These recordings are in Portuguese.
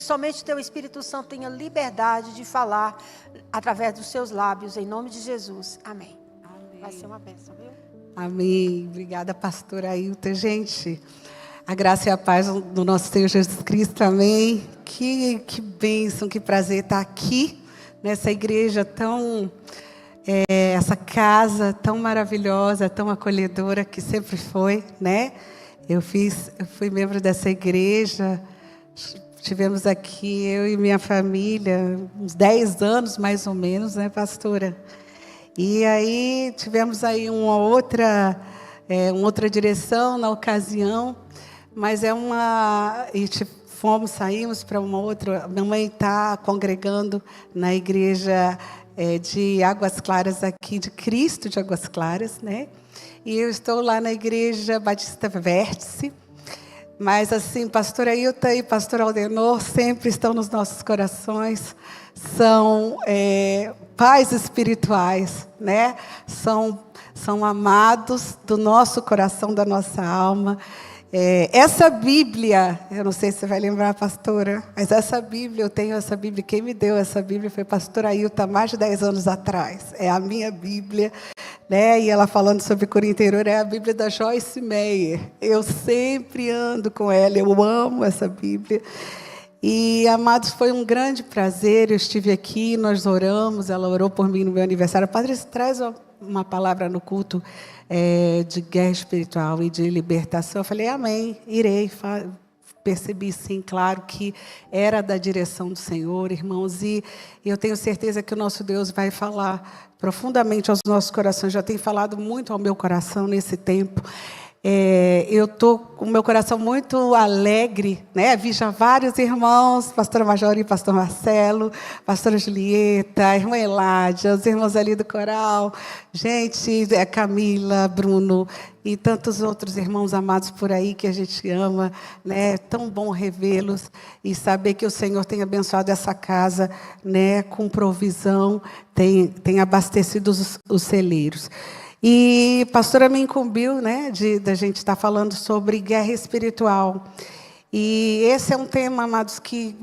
somente Teu Espírito Santo tenha liberdade de falar através dos seus lábios, em nome de Jesus. Amém. Amém. Vai ser uma bênção, viu? Amém. Obrigada, pastora Ailton. Gente, a graça e a paz do nosso Senhor Jesus Cristo. Amém. Que bênção, que prazer estar aqui nessa igreja tão... essa casa tão maravilhosa, tão acolhedora que sempre foi, né? Eu fui membro dessa igreja, tivemos aqui, eu e minha família, uns 10 anos mais ou menos, né, pastora? E aí tivemos aí uma outra direção na ocasião, mas saímos para uma outra. Minha mãe está congregando na igreja de Águas Claras aqui, de Cristo de Águas Claras, né? E eu estou lá na igreja Batista Vértice. Mas assim, pastora Ailton e pastor Aldenor sempre estão nos nossos corações. São pais espirituais, né? São amados do nosso coração, da nossa alma. Essa Bíblia, eu não sei se você vai lembrar, pastora, mas essa Bíblia, eu tenho essa Bíblia, quem me deu essa Bíblia foi a pastora Ailton, há mais de 10 anos atrás. É a minha Bíblia, né? E ela falando sobre cura interior, é a Bíblia da Joyce Meyer. Eu sempre ando com ela, eu amo essa Bíblia. E, amados, foi um grande prazer, eu estive aqui, nós oramos, ela orou por mim no meu aniversário. Padre, traz uma palavra no culto de guerra espiritual e de libertação. Eu falei, amém, irei. Percebi, sim, claro, que era da direção do Senhor, irmãos, e eu tenho certeza que o nosso Deus vai falar profundamente aos nossos corações. Já tem falado muito ao meu coração nesse tempo. Eu estou com o meu coração muito alegre, né? Vi já vários irmãos, pastora Majori, pastor Marcelo, pastora Julieta, irmã Eládia, os irmãos ali do coral, gente, Camila, Bruno e tantos outros irmãos amados por aí que a gente ama, né? É tão bom revê-los e saber que o Senhor tem abençoado essa casa, né? Com provisão, tem abastecido os celeiros. E a pastora me incumbiu, né, da gente estar falando sobre guerra espiritual. E esse é um tema, amados, que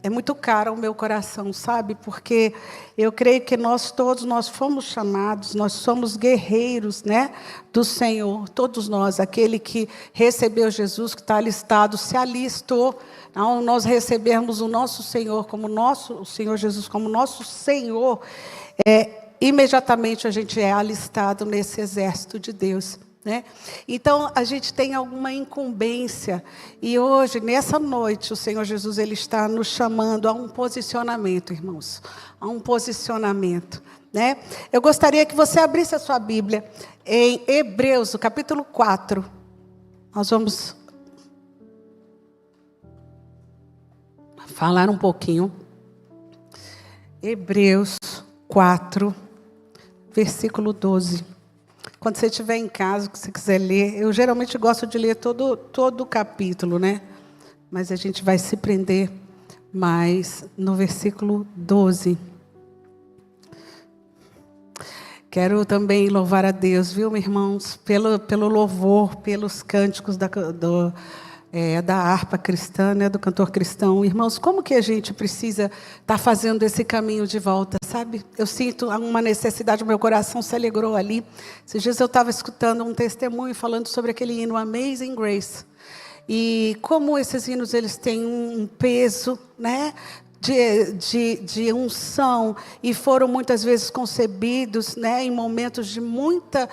é muito caro ao meu coração, sabe? Porque eu creio que nós fomos chamados, nós somos guerreiros, né, do Senhor. Todos nós, aquele que recebeu Jesus, que está alistado, se alistou. Ao nós recebermos o nosso Senhor o Senhor Jesus como nosso Senhor, imediatamente a gente é alistado nesse exército de Deus, né? Então, a gente tem alguma incumbência. E hoje, nessa noite, o Senhor Jesus ele está nos chamando a um posicionamento, irmãos. A um posicionamento, né? Eu gostaria que você abrisse a sua Bíblia em Hebreus, no capítulo 4. Nós vamos falar um pouquinho. Hebreus 4. Versículo 12. Quando você estiver em casa, que você quiser ler, eu geralmente gosto de ler todo o capítulo, né? Mas a gente vai se prender mais no versículo 12. Quero também louvar a Deus, viu, meus irmãos, pelo louvor, pelos cânticos da harpa cristã, né, do cantor cristão. Irmãos, como que a gente precisa estar fazendo esse caminho de volta, sabe? Eu sinto uma necessidade, meu coração se alegrou ali. Esses dias eu estava escutando um testemunho falando sobre aquele hino Amazing Grace. E como esses hinos eles têm um peso, né, de unção, e foram muitas vezes concebidos, né, em momentos de muita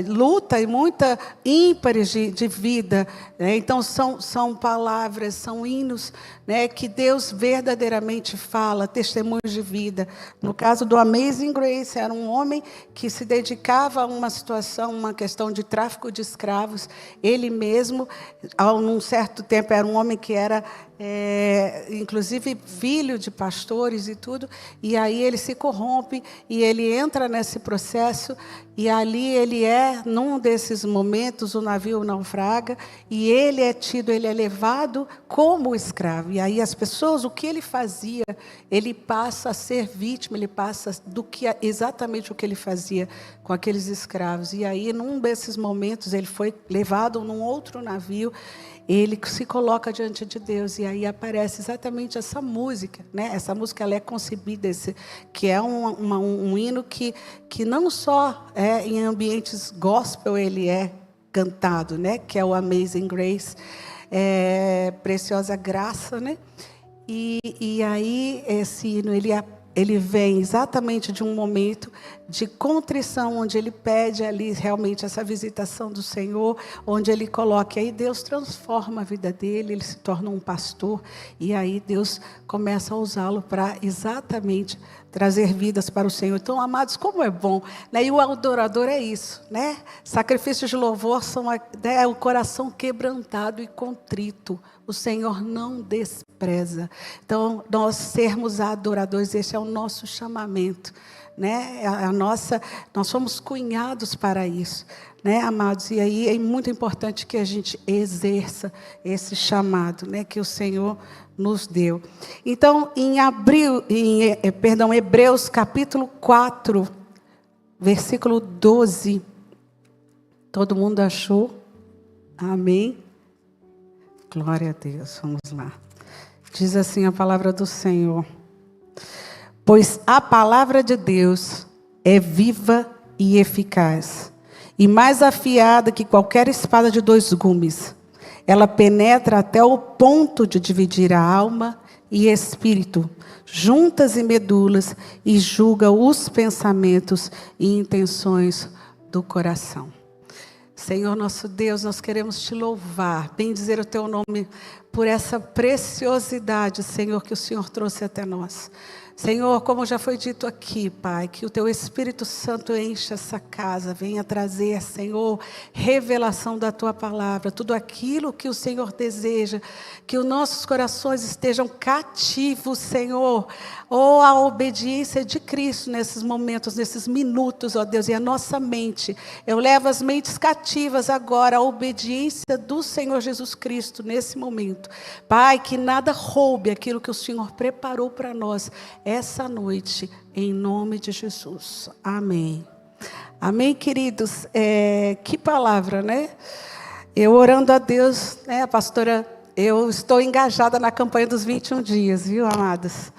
luta e muita ímpares de vida, né? Então são palavras, são hinos, né, que Deus verdadeiramente fala, testemunhos de vida. No caso do Amazing Grace, era um homem que se dedicava a uma situação, uma questão de tráfico de escravos. Ele mesmo, num certo tempo, era um homem que era inclusive filho de pastores e tudo, e aí ele se corrompe e ele entra nesse processo, e ali ele num desses momentos, o navio naufraga, e ele é levado como escravo. E aí as pessoas, o que ele fazia, ele passa a ser vítima, ele passa exatamente o que ele fazia com aqueles escravos. E aí, num desses momentos, ele foi levado num outro navio, ele se coloca diante de Deus, e aí aparece exatamente essa música, né? Essa música ela é concebida, que é um hino que não só em ambientes gospel ele é cantado, né? Que é o Amazing Grace, Preciosa Graça, né? E aí esse hino ele vem exatamente de um momento de contrição, onde ele pede ali realmente essa visitação do Senhor, onde ele coloca, e aí Deus transforma a vida dele, ele se torna um pastor, e aí Deus começa a usá-lo para exatamente trazer vidas para o Senhor. Então, amados, como é bom, né? E o adorador é isso, né? Sacrifícios de louvor são o coração quebrantado e contrito. O Senhor não despreza. Então, nós sermos adoradores, esse é o nosso chamamento, né? Nós somos cunhados para isso, né, amados? E aí é muito importante que a gente exerça esse chamado, né, que o Senhor nos deu. Então, em Hebreus capítulo 4, versículo 12. Todo mundo achou? Amém? Glória a Deus, vamos lá. Diz assim a palavra do Senhor: pois a palavra de Deus é viva e eficaz, e mais afiada que qualquer espada de 2 gumes. Ela penetra até o ponto de dividir a alma e espírito, juntas e medulas, e julga os pensamentos e intenções do coração. Senhor nosso Deus, nós queremos te louvar, bendizer o teu nome por essa preciosidade, Senhor, que o Senhor trouxe até nós. Senhor, como já foi dito aqui, Pai, que o Teu Espírito Santo encha essa casa, venha trazer, Senhor, revelação da Tua palavra, tudo aquilo que o Senhor deseja, que os nossos corações estejam cativos, Senhor, à obediência de Cristo nesses momentos, nesses minutos, ó Deus, e a nossa mente. Eu levo as mentes cativas agora à obediência do Senhor Jesus Cristo nesse momento. Pai, que nada roube aquilo que o Senhor preparou para nós essa noite, em nome de Jesus. Amém. Amém, queridos? Que palavra, né? Eu orando a Deus, né, pastora, eu estou engajada na campanha dos 21 dias, viu, amados?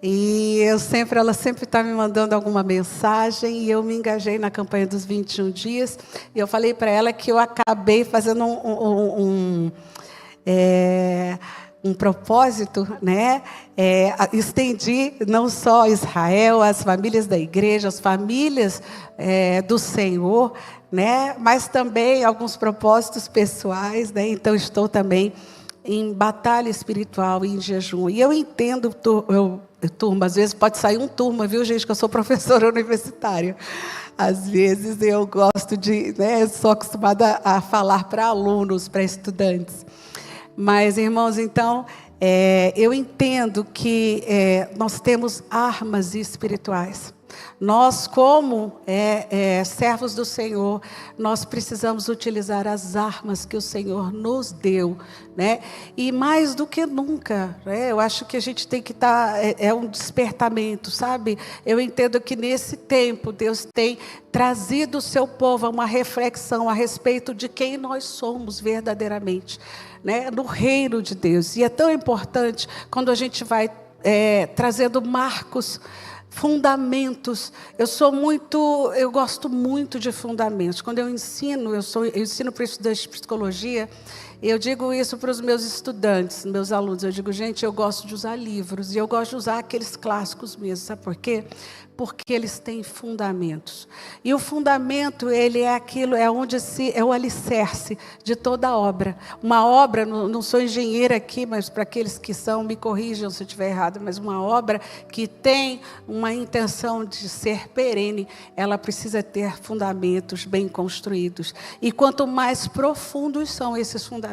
E ela sempre está me mandando alguma mensagem, e eu me engajei na campanha dos 21 dias, e eu falei para ela que eu acabei fazendo um propósito, né? Estendi não só Israel, as famílias da igreja, as famílias do Senhor, né? Mas também alguns propósitos pessoais, né? Então estou também em batalha espiritual e em jejum. E eu entendo, turma, às vezes pode sair turma, viu, gente, que eu sou professora universitária. Às vezes eu gosto né, sou acostumada a falar para alunos, para estudantes. Mas, irmãos, então, eu entendo que nós temos armas espirituais. Nós, como servos do Senhor, nós precisamos utilizar as armas que o Senhor nos deu, né? E mais do que nunca, né? Eu acho que a gente tem que estar, um despertamento, sabe? Eu entendo que nesse tempo Deus tem trazido o seu povo a uma reflexão a respeito de quem nós somos verdadeiramente, né? No reino de Deus. E é tão importante quando a gente vai trazendo marcos, fundamentos. Eu gosto muito de fundamentos. Quando eu ensino para estudantes de psicologia, eu digo isso para os meus estudantes, meus alunos. Eu digo, gente, eu gosto de usar livros, e eu gosto de usar aqueles clássicos mesmo. Sabe por quê? Porque eles têm fundamentos. E o fundamento, ele é o alicerce de toda obra. Uma obra, não sou engenheira aqui, mas para aqueles que são, me corrijam se eu estiver errado, mas uma obra que tem uma intenção de ser perene, ela precisa ter fundamentos bem construídos. E quanto mais profundos são esses fundamentos,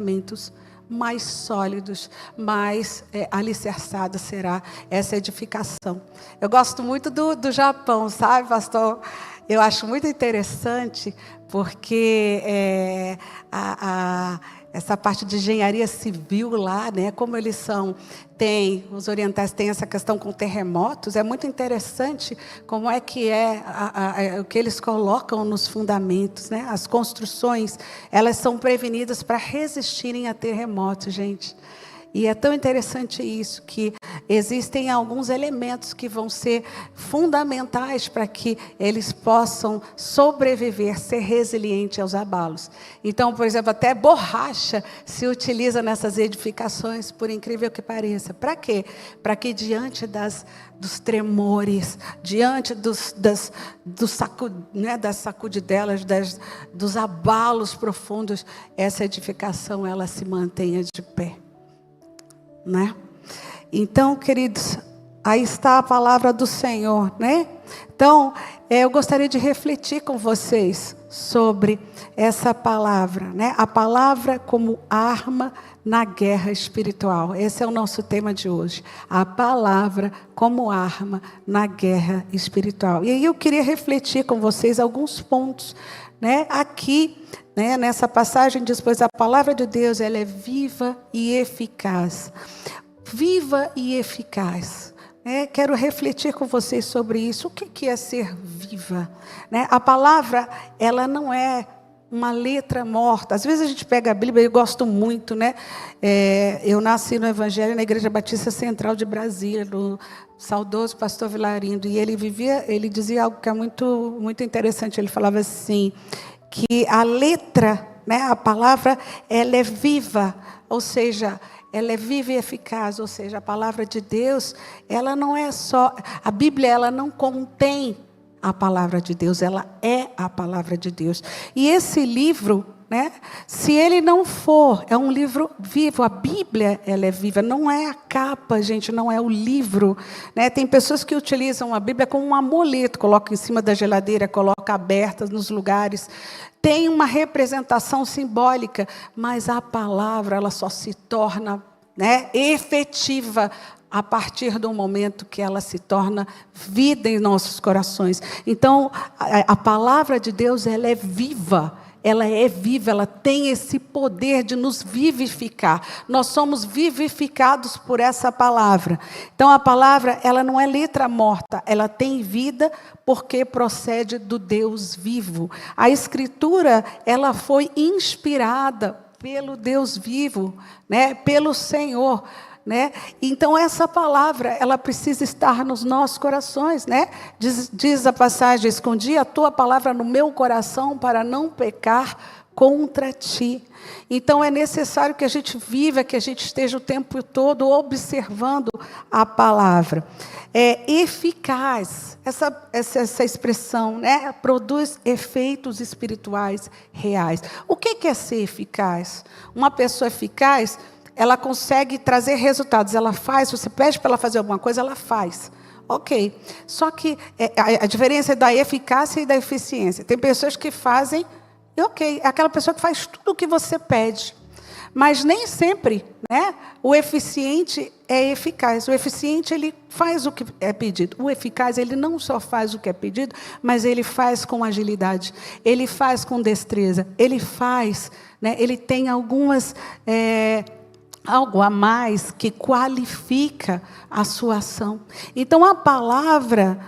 mais sólidos, mais alicerçada será essa edificação. Eu gosto muito do Japão, sabe, pastor? Eu acho muito interessante, porque essa parte de engenharia civil lá, né? Como eles são, os orientais têm essa questão com terremotos. É muito interessante como é que o que eles colocam nos fundamentos, né? As construções, elas são prevenidas para resistirem a terremotos, gente. E é tão interessante isso, que existem alguns elementos que vão ser fundamentais para que eles possam sobreviver, ser resilientes aos abalos. Então, por exemplo, até borracha se utiliza nessas edificações, por incrível que pareça. Para quê? Para que diante dos tremores, diante das sacudidelas, dos abalos profundos, essa edificação ela se mantenha de pé. Né? Então, queridos, aí está a palavra do Senhor, né? Então, eu gostaria de refletir com vocês sobre essa palavra, né? A palavra como arma na guerra espiritual. Esse é o nosso tema de hoje. A palavra como arma na guerra espiritual. E aí eu queria refletir com vocês alguns pontos, né? Aqui, né, nessa passagem diz, pois a palavra de Deus ela é viva e eficaz. Viva e eficaz. Quero refletir com vocês sobre isso. O que é ser viva? Né? A palavra ela não é uma letra morta. Às vezes a gente pega a Bíblia, eu gosto muito, né? Eu nasci no Evangelho na Igreja Batista Central de Brasília, do saudoso pastor Vilarindo, e ele dizia algo que é muito, muito interessante. Ele falava assim, que a letra, né, a palavra, ela é viva, ou seja, ela é viva e eficaz, ou seja, a palavra de Deus, ela não é só, a Bíblia ela não contém a palavra de Deus, ela é a palavra de Deus. E esse livro, né, se ele não for, é um livro vivo, a Bíblia ela é viva, não é a capa, gente, não é o livro, né? Tem pessoas que utilizam a Bíblia como um amuleto, colocam em cima da geladeira, colocam abertas nos lugares, tem uma representação simbólica, mas a palavra ela só se torna, né, efetiva a partir do momento que ela se torna vida em nossos corações. Então, a palavra de Deus ela é viva. Ela é viva, ela tem esse poder de nos vivificar. Nós somos vivificados por essa palavra. Então, a palavra, ela não é letra morta, ela tem vida porque procede do Deus vivo. A Escritura, ela foi inspirada pelo Deus vivo, né? Pelo Senhor. Né? Então essa palavra, ela precisa estar nos nossos corações, né? Diz a passagem, escondi a tua palavra no meu coração para não pecar contra ti. Então é necessário que a gente viva, que a gente esteja o tempo todo observando a palavra. É eficaz, essa expressão, né? Produz efeitos espirituais reais. O que é ser eficaz? Uma pessoa eficaz, ela consegue trazer resultados, ela faz, você pede para ela fazer alguma coisa, ela faz. Ok, só que a diferença é da eficácia e da eficiência. Tem pessoas que fazem, ok, é aquela pessoa que faz tudo o que você pede. Mas nem sempre, né, o eficiente é eficaz. O eficiente, ele faz o que é pedido. O eficaz, ele não só faz o que é pedido, mas ele faz com agilidade, ele faz com destreza, ele faz, né, ele tem algumas... algo a mais que qualifica a sua ação. Então, a palavra,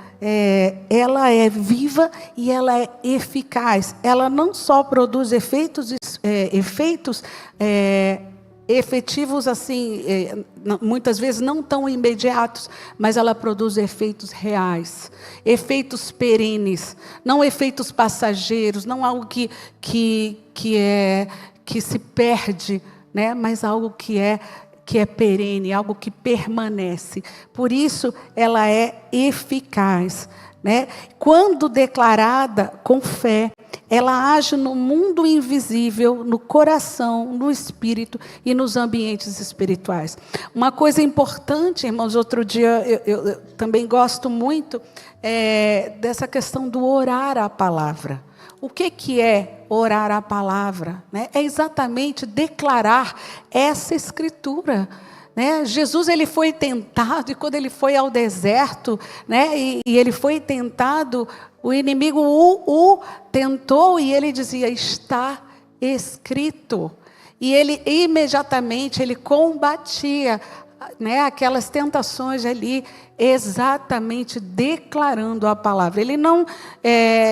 ela é viva e ela é eficaz. Ela não só produz efeitos efetivos, assim, muitas vezes não tão imediatos, mas ela produz efeitos reais, efeitos perenes, não efeitos passageiros, não algo que se perde, né? Mas algo que é perene, algo que permanece. Por isso, ela é eficaz, né? Quando declarada com fé, ela age no mundo invisível, no coração, no espírito e nos ambientes espirituais. Uma coisa importante, irmãos, outro dia eu também gosto muito dessa questão do orar a palavra. O que é orar a palavra? Né? É exatamente declarar essa escritura. Né? Jesus ele foi tentado, e quando ele foi ao deserto, né, e ele foi tentado, o inimigo o tentou, e ele dizia, está escrito. E ele imediatamente ele combatia, né, aquelas tentações ali, exatamente declarando a palavra. Ele não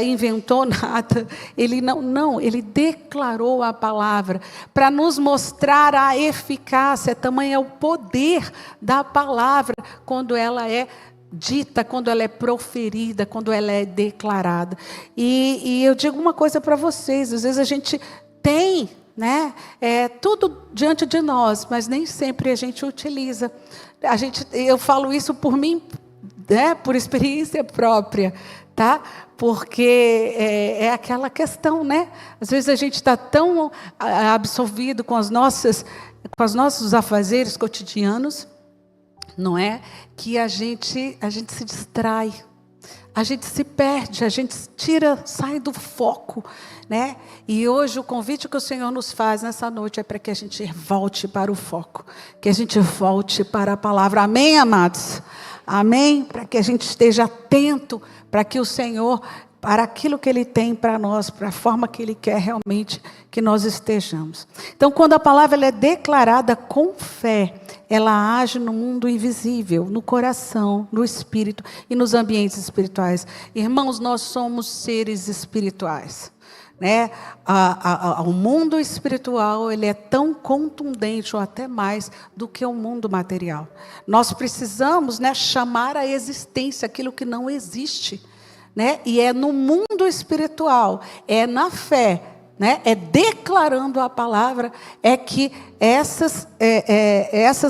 inventou nada, ele declarou a palavra para nos mostrar a eficácia, tamanho é o poder da palavra quando ela é dita, quando ela é proferida, quando ela é declarada. E eu digo uma coisa para vocês, às vezes a gente tem, né, tudo diante de nós, mas nem sempre a gente utiliza. Eu falo isso por mim, né, por experiência própria, tá? Porque é aquela questão, né? Às vezes a gente está tão absorvido com os nossos afazeres cotidianos, não é? Que a gente se distrai, a gente se perde, a gente sai do foco, né? E hoje o convite que o Senhor nos faz nessa noite é para que a gente volte para o foco, que a gente volte para a palavra. Amém, amados? Amém? Para que a gente esteja atento, para que o Senhor, para aquilo que Ele tem para nós, para a forma que Ele quer realmente que nós estejamos. Então, quando a palavra ela é declarada com fé, ela age no mundo invisível, no coração, no espírito e nos ambientes espirituais. Irmãos, nós somos seres espirituais, né? O mundo espiritual ele é tão contundente ou até mais do que o mundo material. Nós precisamos, né, chamar à existência aquilo que não existe, né? E é no mundo espiritual, é na fé, né? É declarando a palavra, é que essas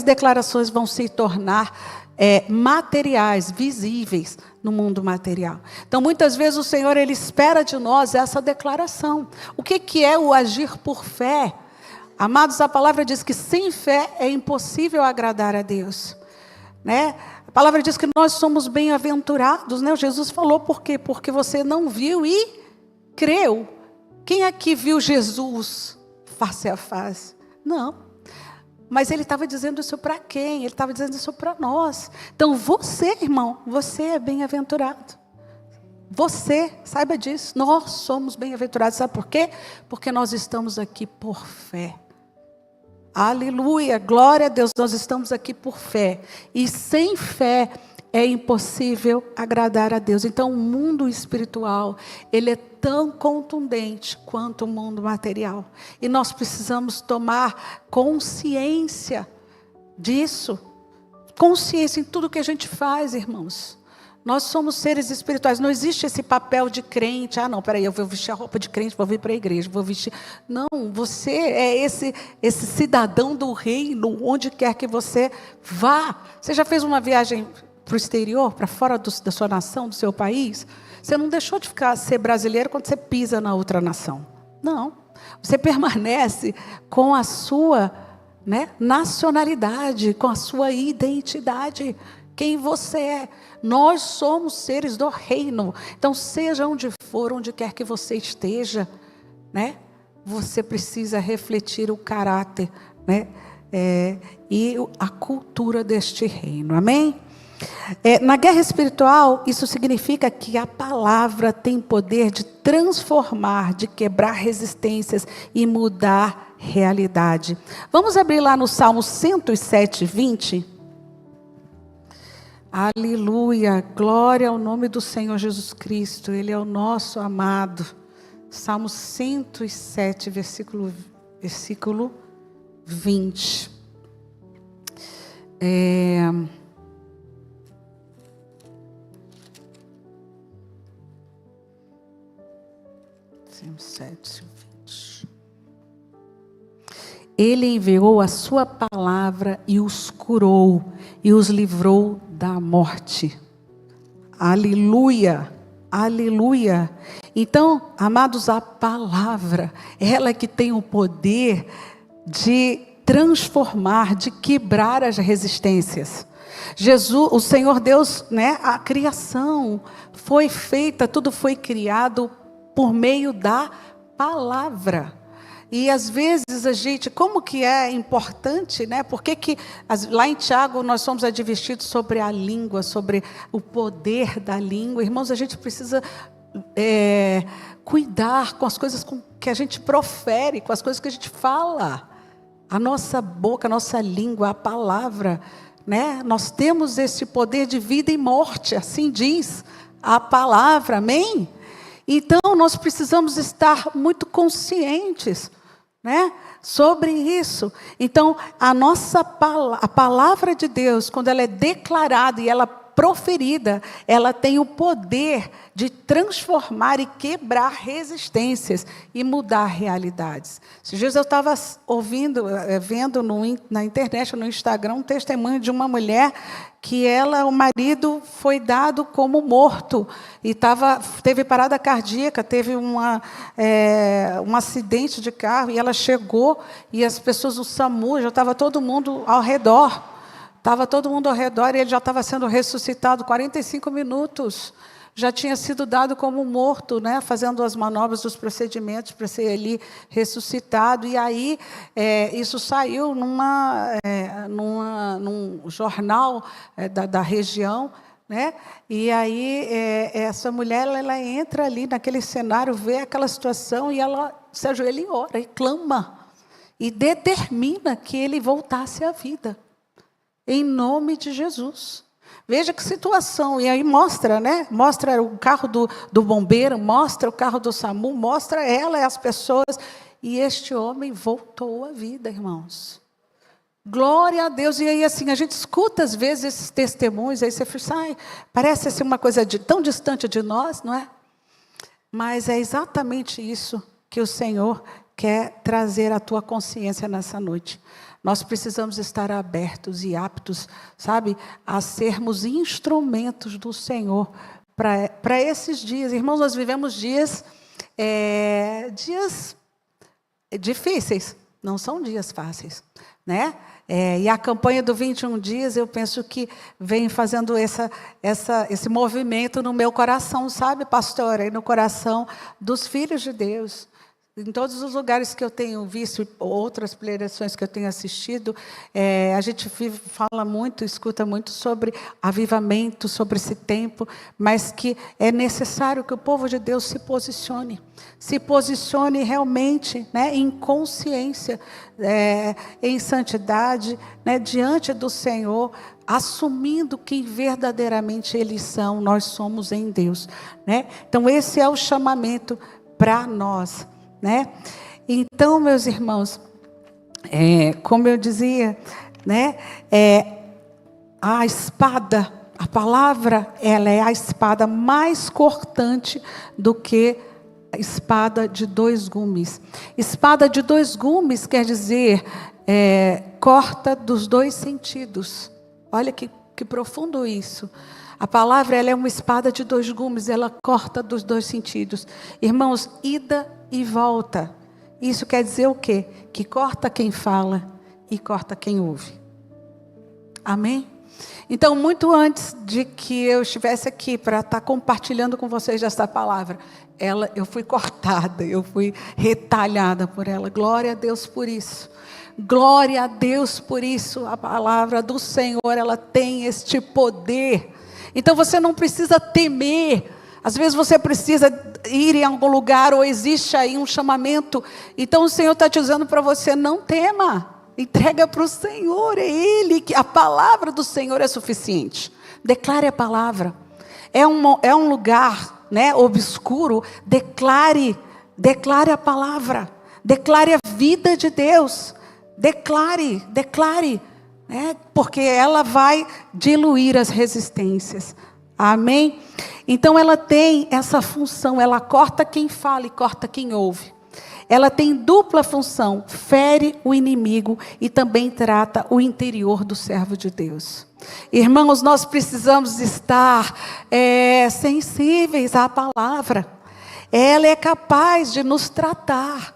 declarações vão se tornar materiais, visíveis no mundo material. Então, muitas vezes o Senhor ele espera de nós essa declaração. O que é o agir por fé? Amados, a palavra diz que sem fé é impossível agradar a Deus, né? A palavra diz que nós somos bem-aventurados, né? Jesus falou por quê? Porque você não viu e creu. Quem aqui viu Jesus face a face? Não. Mas ele estava dizendo isso para quem? Ele estava dizendo isso para nós. Então você, irmão, você é bem-aventurado. Você, saiba disso, nós somos bem-aventurados. Sabe por quê? Porque nós estamos aqui por fé. Aleluia, glória a Deus, nós estamos aqui por fé. E sem fé é impossível agradar a Deus. Então o mundo espiritual, ele é tão contundente quanto o mundo material. E nós precisamos tomar consciência disso. Consciência em tudo que a gente faz, irmãos. Nós somos seres espirituais. Não existe esse papel de crente. Ah, não, peraí, eu vou vestir a roupa de crente, vou vir para a igreja, vou vestir... Não, você é esse cidadão do reino, onde quer que você vá. Você já fez uma viagem para o exterior, para fora da sua nação, do seu país? Você não deixou de ser brasileiro quando você pisa na outra nação. Não. Você permanece com a sua, né, nacionalidade, com a sua identidade, quem você é. Nós somos seres do reino. Então, seja onde for, onde quer que você esteja, né, você precisa refletir o caráter, né, e a cultura deste reino. Amém? Na guerra espiritual, isso significa que a palavra tem poder de transformar, de quebrar resistências e mudar realidade. Vamos abrir lá no Salmo 107, 20. Aleluia, glória ao nome do Senhor Jesus Cristo, Ele é o nosso amado. Salmo 107, versículo 20. Ele enviou a sua palavra e os curou e os livrou da morte. Aleluia, aleluia. Então, amados, a palavra, ela que tem o poder de transformar, de quebrar as resistências. Jesus, o Senhor Deus, né, a criação foi feita, tudo foi criado por meio da palavra. E às vezes a gente, como que é importante, né? Porque lá em Tiago nós somos advertidos sobre a língua, sobre o poder da língua. Irmãos, a gente precisa cuidar com as coisas que a gente profere, com as coisas que a gente fala, A nossa boca, a nossa língua, a palavra, né? Nós temos esse poder de vida e morte, assim diz a palavra, amém? Então, nós precisamos estar muito conscientes, né, sobre isso. Então, a palavra de Deus, quando ela é declarada e ela proferida, ela tem o poder de transformar e quebrar resistências e mudar realidades. Esses dias eu estava vendo na internet, no Instagram, um testemunho de uma mulher que o marido foi dado como morto e teve parada cardíaca, teve um acidente de carro e ela chegou e as pessoas do SAMU, já estava todo mundo ao redor. Estava todo mundo ao redor e ele já estava sendo ressuscitado 45 minutos. Já tinha sido dado como morto, né, fazendo as manobras dos procedimentos para ser ali ressuscitado. E aí isso saiu num jornal da região. Né? E aí essa mulher ela entra ali naquele cenário, vê aquela situação e ela se ajoelha e ora, e clama. E determina que ele voltasse à vida. Em nome de Jesus. Veja que situação. E aí mostra, né? Mostra o carro do bombeiro, mostra o carro do SAMU, mostra ela e as pessoas. E este homem voltou à vida, irmãos. Glória a Deus. E aí, assim, a gente escuta às vezes esses testemunhos, aí você fala, parece assim, uma coisa tão distante de nós, não é? Mas é exatamente isso que o Senhor quer trazer à tua consciência nessa noite. Nós precisamos estar abertos e aptos, sabe, a sermos instrumentos do Senhor para esses dias. Irmãos, nós vivemos dias difíceis, não são dias fáceis, né? E a campanha do 21 dias, eu penso que vem fazendo esse movimento no meu coração, sabe, pastora? E no coração dos filhos de Deus. Em todos os lugares que eu tenho visto, outras pregações que eu tenho assistido, a gente fala muito, escuta muito sobre avivamento, sobre esse tempo, mas que é necessário que o povo de Deus se posicione realmente, né, em consciência, em santidade, né, diante do Senhor, assumindo quem verdadeiramente eles são, nós somos em Deus. Né? Então, esse é o chamamento para nós. Né? Então, meus irmãos, como eu dizia, né, a espada, a palavra, ela é a espada mais cortante do que a espada de dois gumes. Espada de dois gumes quer dizer corta dos dois sentidos. Olha que profundo isso. A palavra ela é uma espada de dois gumes, ela corta dos dois sentidos. Irmãos, ida e volta. Isso quer dizer o quê? Que corta quem fala e corta quem ouve. Amém? Então, muito antes de que eu estivesse aqui para estar compartilhando com vocês essa palavra, eu fui cortada, eu fui retalhada por ela. Glória a Deus por isso. Glória a Deus por isso. A palavra do Senhor, ela tem este poder. Então, você não precisa temer. Às vezes você precisa ir em algum lugar ou existe aí um chamamento. Então o Senhor está te dizendo para você, não tema. Entrega para o Senhor, é Ele, a palavra do Senhor é suficiente. Declare a palavra. É um lugar, né, obscuro, declare a palavra. Declare a vida de Deus. Declare. Né, porque ela vai diluir as resistências. Amém? Então ela tem essa função, ela corta quem fala e corta quem ouve. Ela tem dupla função, fere o inimigo e também trata o interior do servo de Deus. Irmãos, nós precisamos estar sensíveis à palavra. Ela é capaz de nos tratar.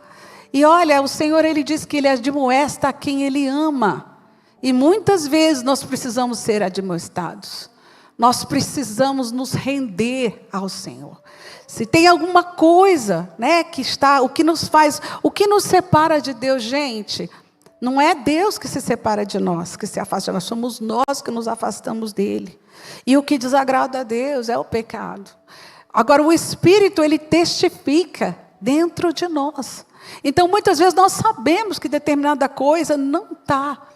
E olha, o Senhor ele diz que Ele admoesta a quem Ele ama. E muitas vezes nós precisamos ser admoestados. Nós precisamos nos render ao Senhor. Se tem alguma coisa, né, o que nos separa de Deus, gente, não é Deus que se separa de nós, que se afasta de nós, somos nós que nos afastamos dele. E o que desagrada a Deus é o pecado. Agora, o Espírito, ele testifica dentro de nós. Então, muitas vezes nós sabemos que determinada coisa não está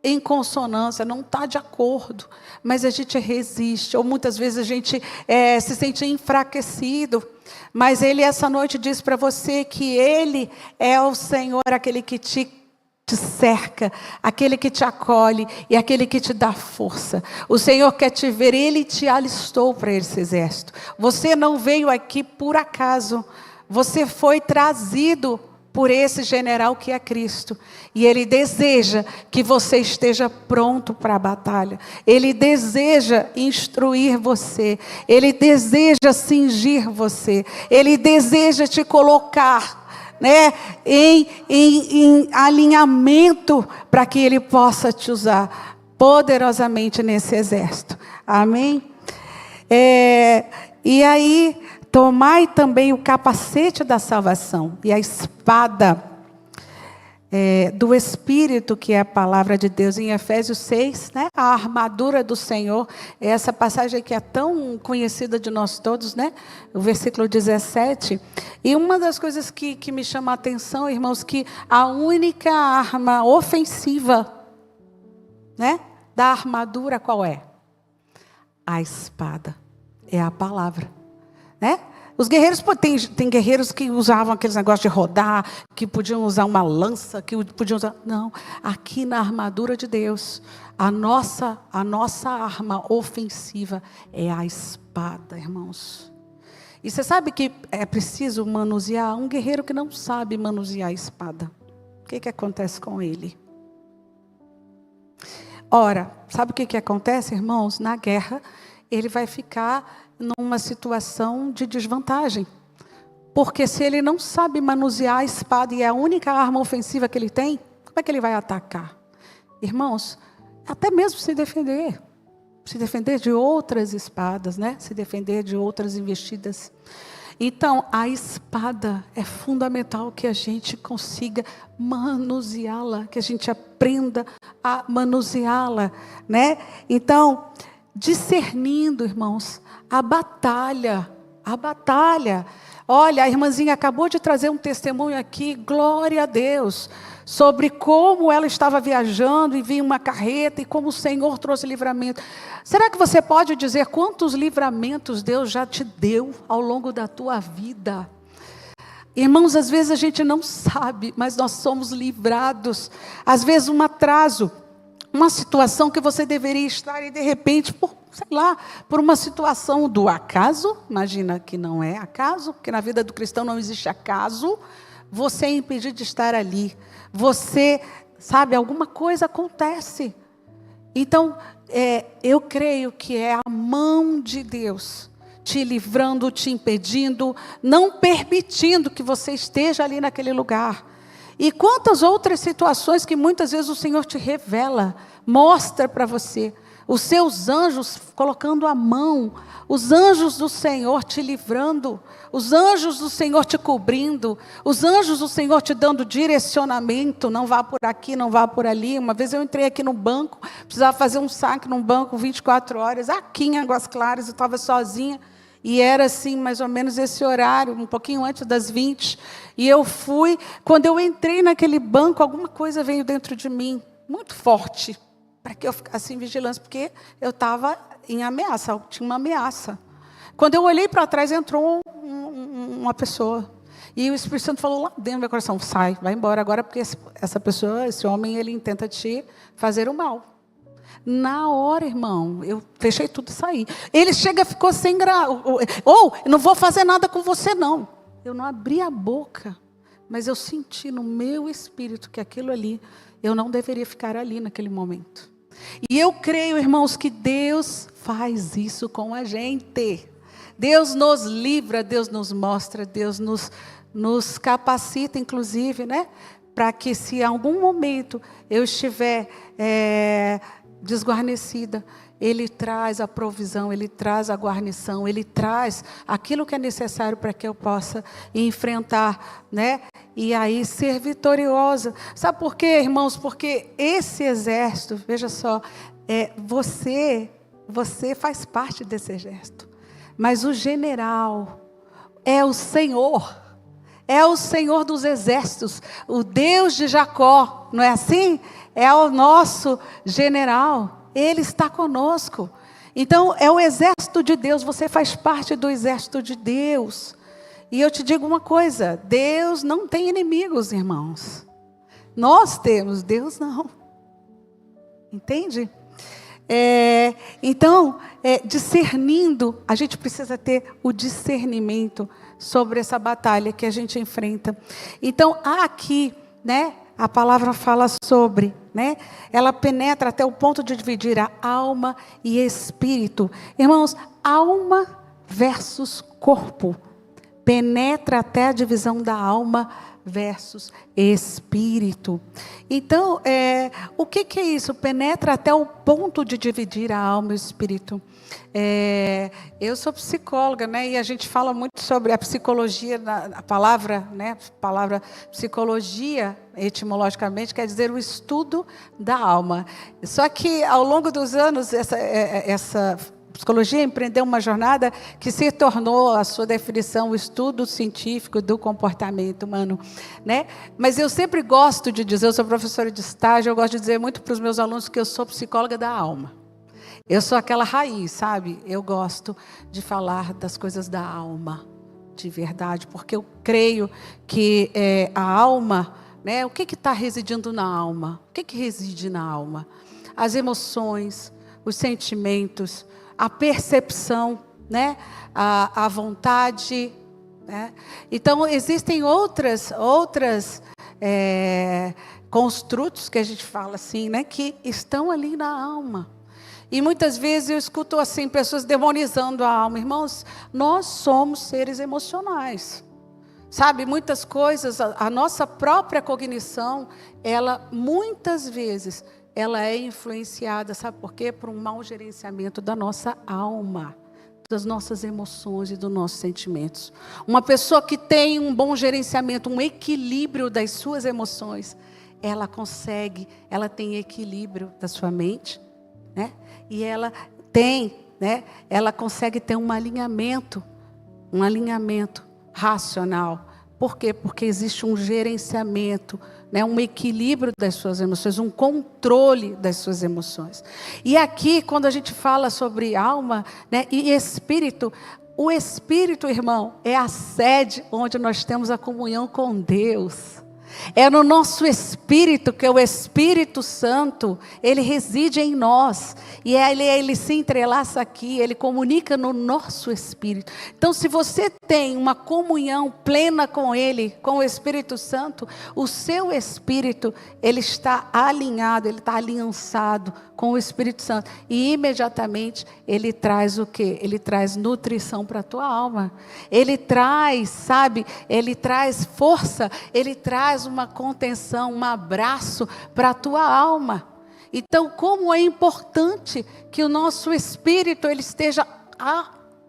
em consonância, não está de acordo, mas a gente resiste, ou muitas vezes a gente se sente enfraquecido, mas Ele essa noite diz para você que Ele é o Senhor, aquele que te cerca, aquele que te acolhe e aquele que te dá força. O Senhor quer te ver, Ele te alistou para esse exército. Você não veio aqui por acaso, você foi trazido por esse general que é Cristo. E Ele deseja que você esteja pronto para a batalha. Ele deseja instruir você. Ele deseja cingir você. Ele deseja te colocar, né, em alinhamento para que Ele possa te usar poderosamente nesse exército. Amém? E aí, tomai também o capacete da salvação e a espada do Espírito, que é a palavra de Deus, em Efésios 6, né? A armadura do Senhor. Essa passagem que é tão conhecida de nós todos, né? O versículo 17. E uma das coisas que me chama a atenção, irmãos, que a única arma ofensiva, né, da armadura qual é? A espada. É a palavra. Né? Os guerreiros, tem guerreiros que usavam aqueles negócios de rodar, que podiam usar uma lança, que podiam usar... Não, aqui na armadura de Deus, a nossa arma ofensiva é a espada, irmãos. E você sabe que é preciso manusear um guerreiro que não sabe manusear a espada. O que acontece com ele? Ora, sabe o que acontece, irmãos? Na guerra, ele vai ficar numa situação de desvantagem. Porque se ele não sabe manusear a espada e é a única arma ofensiva que ele tem, como é que ele vai atacar? Irmãos, até mesmo se defender de outras espadas, né? Se defender de outras investidas. Então, a espada é fundamental que a gente consiga manuseá-la, que a gente aprenda a manuseá-la, né? Então, discernindo, irmãos, a batalha. Olha, a irmãzinha acabou de trazer um testemunho aqui, glória a Deus, sobre como ela estava viajando e vinha uma carreta e como o Senhor trouxe livramento. Será que você pode dizer quantos livramentos Deus já te deu ao longo da tua vida? Irmãos, às vezes a gente não sabe, mas nós somos livrados. Às vezes um atraso, uma situação que você deveria estar e de repente, por uma situação do acaso, imagina que não é acaso, porque na vida do cristão não existe acaso, você é impedido de estar ali. Você, alguma coisa acontece. Então, eu creio que é a mão de Deus te livrando, te impedindo, não permitindo que você esteja ali naquele lugar. E quantas outras situações que muitas vezes o Senhor te revela, mostra para você. Os seus anjos colocando a mão, os anjos do Senhor te livrando, os anjos do Senhor te cobrindo, os anjos do Senhor te dando direcionamento, não vá por aqui, não vá por ali. Uma vez eu entrei aqui no banco, precisava fazer um saque num banco 24 horas, aqui em Águas Claras, eu estava sozinha. E era assim, mais ou menos esse horário, um pouquinho antes das 20. E eu fui, quando eu entrei naquele banco, alguma coisa veio dentro de mim, muito forte, para que eu ficasse em vigilância, porque eu estava em ameaça, tinha uma ameaça. Quando eu olhei para trás, entrou uma pessoa. E o Espírito Santo falou lá dentro do meu coração, sai, vai embora agora, porque essa pessoa, esse homem, ele intenta te fazer o mal. Na hora, irmão, eu fechei tudo e saí. Ele chega, ficou sem graça. Não vou fazer nada com você, não. Eu não abri a boca, mas eu senti no meu espírito que aquilo ali, eu não deveria ficar ali naquele momento. E eu creio, irmãos, que Deus faz isso com a gente. Deus nos livra, Deus nos mostra, Deus nos capacita, inclusive, né? Para que se em algum momento eu estiver desguarnecida, Ele traz a provisão, Ele traz a guarnição, Ele traz aquilo que é necessário para que eu possa enfrentar, né? E aí ser vitoriosa. Sabe por quê, irmãos? Porque esse exército, veja só, você faz parte desse exército. Mas o general é o Senhor. é o Senhor dos exércitos, o Deus de Jacó, não é assim? É o nosso general, Ele está conosco. Então, é o exército de Deus, você faz parte do exército de Deus. E eu te digo uma coisa, Deus não tem inimigos, irmãos. Nós temos, Deus não. Entende? Então, discernindo, a gente precisa ter o discernimento sobre essa batalha que a gente enfrenta. Então, aqui, né, a palavra fala sobre, né, ela penetra até o ponto de dividir a alma e espírito. Irmãos, alma versus corpo. Penetra até a divisão da alma versus espírito. Então, o que é isso? Penetra até o ponto de dividir a alma e o espírito. Eu sou psicóloga, né? E a gente fala muito sobre a psicologia, a palavra, né? Palavra psicologia, etimologicamente, quer dizer o estudo da alma. Só que, ao longo dos anos, essa psicologia empreendeu uma jornada que se tornou a sua definição, o estudo científico do comportamento humano, né? Mas eu sempre gosto de dizer, eu sou professora de estágio, eu gosto de dizer muito para os meus alunos que eu sou psicóloga da alma. Eu sou aquela raiz, sabe? Eu gosto de falar das coisas da alma, de verdade, porque eu creio que a alma, né? O que está residindo na alma? O que reside na alma? As emoções, os sentimentos, a percepção, né? A vontade, né? Então, existem outras construtos que a gente fala assim, né? Que estão ali na alma. E muitas vezes eu escuto assim, pessoas demonizando a alma. Irmãos, nós somos seres emocionais. Sabe, muitas coisas, a nossa própria cognição, ela muitas vezes ela é influenciada, sabe por quê? Por um mau gerenciamento da nossa alma, das nossas emoções e dos nossos sentimentos. Uma pessoa que tem um bom gerenciamento, um equilíbrio das suas emoções, ela tem equilíbrio da sua mente, né? E ela tem, né? Ela consegue ter um alinhamento racional. Por quê? Porque existe um gerenciamento, né, um equilíbrio das suas emoções, um controle das suas emoções. E aqui, quando a gente fala sobre alma, né, e espírito, o espírito, irmão, é a sede onde nós temos a comunhão com Deus. É no nosso espírito, que é o Espírito Santo, ele reside em nós. E ele se entrelaça aqui, ele comunica no nosso espírito. Então, se você tem uma comunhão plena com ele, com o Espírito Santo, o seu espírito, ele está alinhado, ele está aliançado com o Espírito Santo. E imediatamente ele traz o quê? Ele traz nutrição para a tua alma. Ele traz, sabe, ele traz força, ele traz uma contenção, um abraço para a tua alma. Então, como é importante que o nosso espírito ele esteja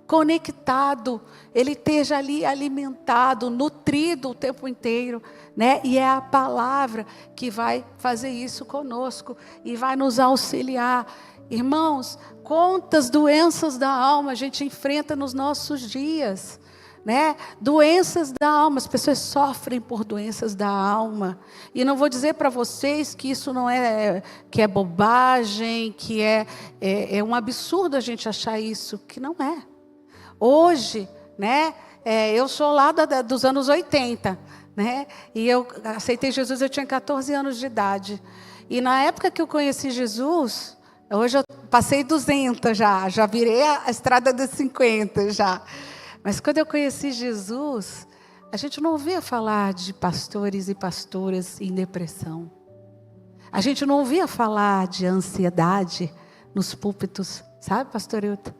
conectado, ele esteja ali alimentado, nutrido o tempo inteiro, né? E é a palavra que vai fazer isso conosco e vai nos auxiliar. Irmãos, quantas doenças da alma a gente enfrenta nos nossos dias, né? Doenças da alma, as pessoas sofrem por doenças da alma. E não vou dizer para vocês que isso não é, que é bobagem, que é um absurdo a gente achar isso, que não é. Hoje, né, eu sou lá dos anos 80, né, e eu aceitei Jesus, eu tinha 14 anos de idade. E na época que eu conheci Jesus, hoje eu passei 200 já virei a estrada dos 50 já. Mas quando eu conheci Jesus, a gente não ouvia falar de pastores e pastoras em depressão. A gente não ouvia falar de ansiedade nos púlpitos, sabe, pastor Hilton?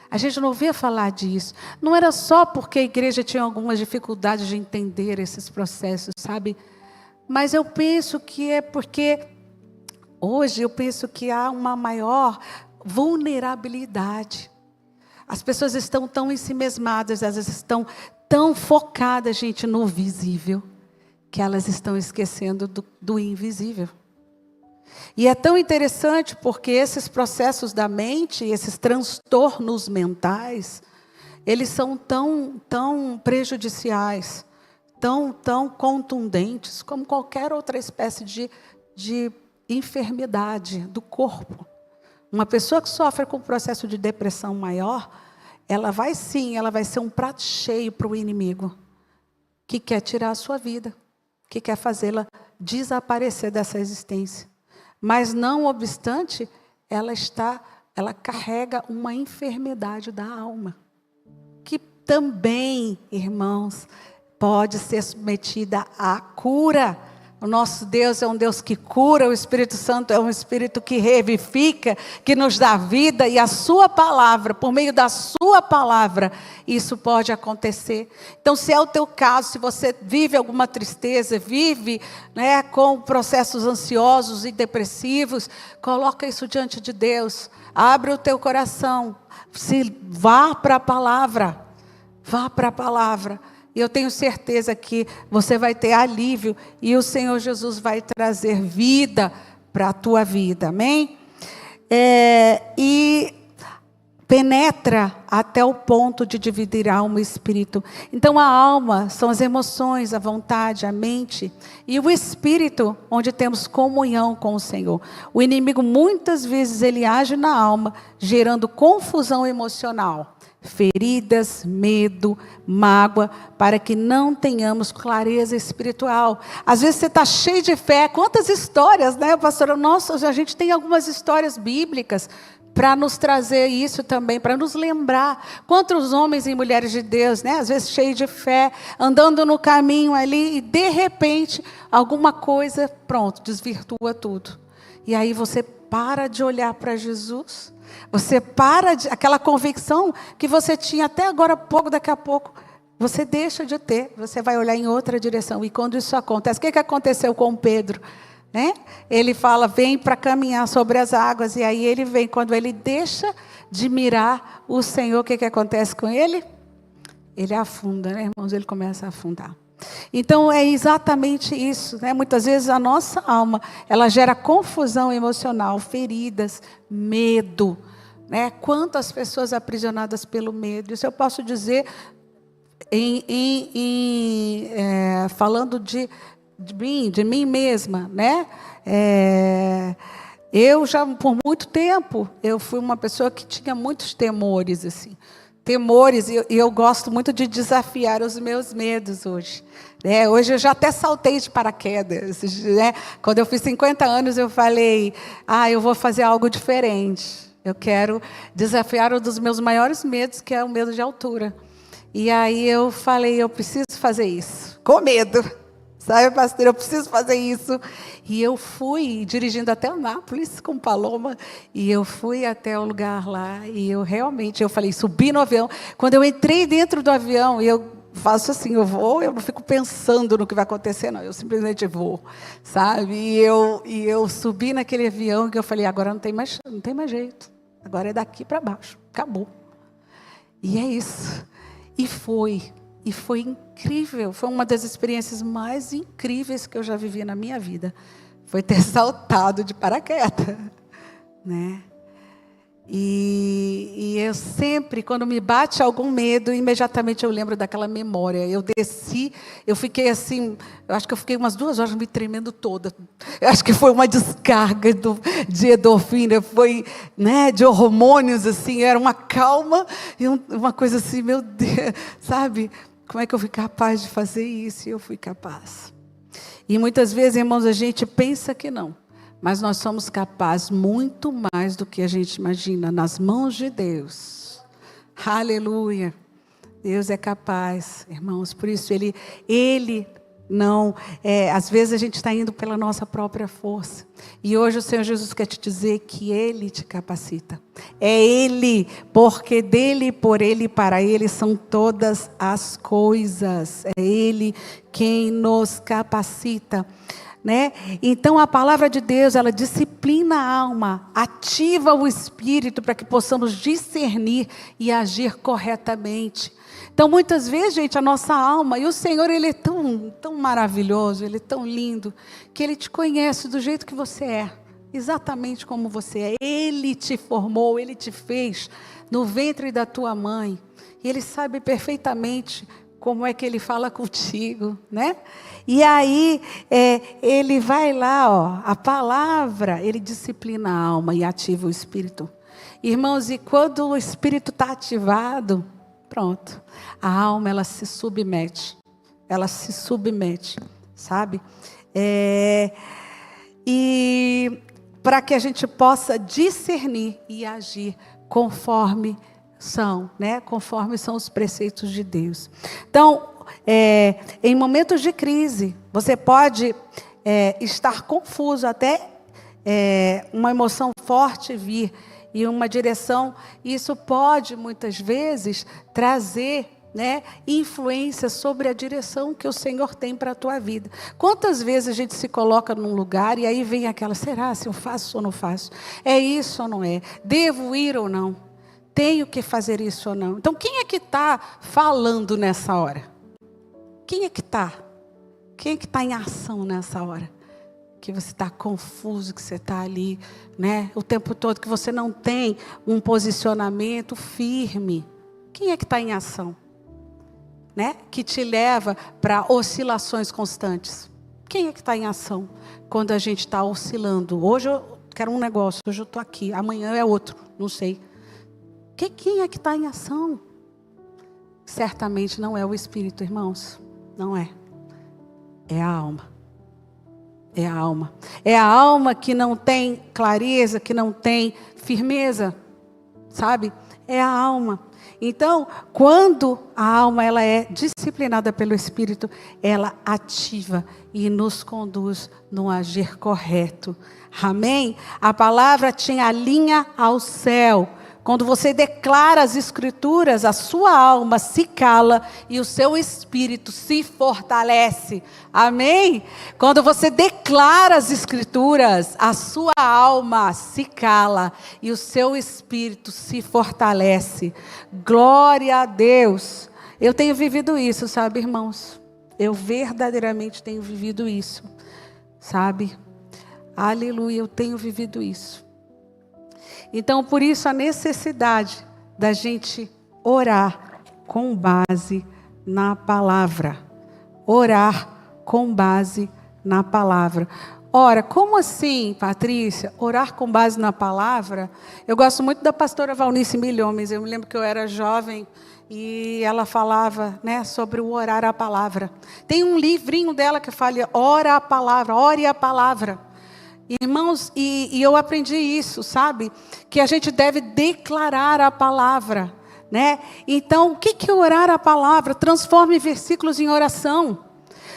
A gente não ouvia falar disso. Não era só porque a igreja tinha algumas dificuldades de entender esses processos, sabe? Mas eu penso que é porque hoje eu penso que há uma maior vulnerabilidade. As pessoas estão tão ensimesmadas, elas estão tão focadas, gente, no visível, que elas estão esquecendo do invisível. E é tão interessante porque esses processos da mente, esses transtornos mentais, eles são tão prejudiciais, tão contundentes como qualquer outra espécie de enfermidade do corpo. Uma pessoa que sofre com um processo de depressão maior, ela vai ser um prato cheio para o inimigo, que quer tirar a sua vida, que quer fazê-la desaparecer dessa existência. Mas, não obstante, ela carrega uma enfermidade da alma, que também, irmãos, pode ser submetida à cura. O nosso Deus é um Deus que cura, o Espírito Santo é um Espírito que revivifica, que nos dá vida, e a sua palavra, por meio da sua palavra, isso pode acontecer. Então, se é o teu caso, se você vive alguma tristeza, vive, né, com processos ansiosos e depressivos, coloca isso diante de Deus, abre o teu coração, vá para a palavra, vá para a palavra. E eu tenho certeza que você vai ter alívio e o Senhor Jesus vai trazer vida para a tua vida, amém? E penetra até o ponto de dividir alma e espírito. Então, a alma são as emoções, a vontade, a mente. E o espírito, onde temos comunhão com o Senhor. O inimigo, muitas vezes, ele age na alma, gerando confusão emocional. Feridas, medo, mágoa, para que não tenhamos clareza espiritual. Às vezes você está cheio de fé. Quantas histórias, né, pastora? Nossa, a gente tem algumas histórias bíblicas para nos trazer isso também, para nos lembrar. Quantos homens e mulheres de Deus, né, às vezes cheios de fé, andando no caminho ali, e de repente, alguma coisa, pronto, desvirtua tudo. E aí você para de olhar para Jesus. Você para de... Aquela convicção que você tinha até agora há pouco, daqui a pouco, você deixa de ter. Você vai olhar em outra direção. E quando isso acontece, o que aconteceu com Pedro? Né? Ele fala, vem para caminhar sobre as águas. E aí ele vem. Quando ele deixa de mirar o Senhor, o que acontece com ele? Ele afunda, né, irmãos? Ele começa a afundar. Então, é exatamente isso, né? Muitas vezes a nossa alma, ela gera confusão emocional, feridas, medo, né? Quantas pessoas aprisionadas pelo medo. Isso eu posso dizer, falando de mim mesma, né? Eu já, por muito tempo, eu fui uma pessoa que tinha muitos temores, assim. Temores, e eu gosto muito de desafiar os meus medos hoje. Hoje eu já até saltei de paraquedas. Né? Quando eu fiz 50 anos, eu falei, eu vou fazer algo diferente. Eu quero desafiar um dos meus maiores medos, que é o medo de altura. E aí eu falei, eu preciso fazer isso, com medo. Sabe, pastor, eu preciso fazer isso. E eu fui dirigindo até Anápolis com Paloma. E eu fui até o lugar lá. E eu falei, subi no avião. Quando eu entrei dentro do avião, eu faço assim, eu não fico pensando no que vai acontecer, não. Eu simplesmente vou, sabe? E eu subi naquele avião que eu falei, agora não tem mais jeito. Agora é daqui para baixo. Acabou. E é isso. E foi incrível, foi uma das experiências mais incríveis que eu já vivi na minha vida. Foi ter saltado de paraquedas, né? E eu sempre, quando me bate algum medo, imediatamente eu lembro daquela memória. Eu desci, eu fiquei assim, eu acho que eu fiquei umas 2 horas me tremendo toda. Eu acho que foi uma descarga de endorfina, foi, né, de hormônios, assim, era uma calma e uma coisa assim, meu Deus, sabe? Como é que eu fui capaz de fazer isso? E eu fui capaz. E muitas vezes, irmãos, a gente pensa que não. Mas nós somos capazes muito mais do que a gente imagina. Nas mãos de Deus. Aleluia. Deus é capaz, irmãos. Por isso, Ele não... às vezes a gente está indo pela nossa própria força. E hoje o Senhor Jesus quer te dizer que Ele te capacita. É Ele, porque dEle, por Ele e para Ele são todas as coisas. É Ele quem nos capacita. Né? Então a palavra de Deus, ela disciplina a alma, ativa o espírito para que possamos discernir e agir corretamente. Então muitas vezes, gente, a nossa alma, e o Senhor, Ele é tão maravilhoso, Ele é tão lindo, que Ele te conhece do jeito que você é, exatamente como você é. Ele te formou, Ele te fez no ventre da tua mãe, e Ele sabe perfeitamente como é que ele fala contigo, né? E aí, ele vai lá, ó, a palavra, ele disciplina a alma e ativa o espírito. Irmãos, e quando o espírito está ativado, pronto, a alma, ela se submete, sabe? E para que a gente possa discernir e agir conforme são, né? Conforme são os preceitos de Deus. Então, em momentos de crise, você pode estar confuso, até uma emoção forte vir e uma direção. Isso pode, muitas vezes, trazer, né, influência sobre a direção que o Senhor tem para a tua vida. Quantas vezes a gente se coloca num lugar e aí vem aquela, será se eu faço ou não faço? É isso ou não é? Devo ir ou não? Tenho que fazer isso ou não? Então, quem é que está falando nessa hora? Quem é que está? Quem é que está em ação nessa hora? Que você está confuso, que você está ali, né, o tempo todo, que você não tem um posicionamento firme. Quem é que está em ação? Né? Que te leva para oscilações constantes. Quem é que está em ação? Quando a gente está oscilando. Hoje eu quero um negócio, hoje eu estou aqui, amanhã é outro, não sei. Quem é que está em ação? Certamente não é o espírito, irmãos. Não é. É a alma. É a alma. É a alma que não tem clareza, que não tem firmeza. Sabe? É a alma. Então, quando a alma ela é disciplinada pelo Espírito, ela ativa e nos conduz no agir correto. Amém? A palavra te alinha ao céu. Quando você declara as Escrituras, a sua alma se cala e o seu espírito se fortalece. Amém? Quando você declara as Escrituras, a sua alma se cala e o seu espírito se fortalece. Glória a Deus. Eu tenho vivido isso, sabe, irmãos? Eu verdadeiramente tenho vivido isso, sabe? Aleluia, eu tenho vivido isso. Então, por isso, a necessidade da gente orar com base na palavra. Orar com base na palavra. Ora, como assim, Patrícia? Orar com base na palavra? Eu gosto muito da pastora Valnice Milhomes. Eu me lembro que eu era jovem e ela falava, né, sobre o orar a palavra. Tem um livrinho dela que fala, ora a palavra, ore a palavra. Irmãos, e eu aprendi isso, sabe? Que a gente deve declarar a palavra, né? Então, o que é orar a palavra? Transforme versículos em oração.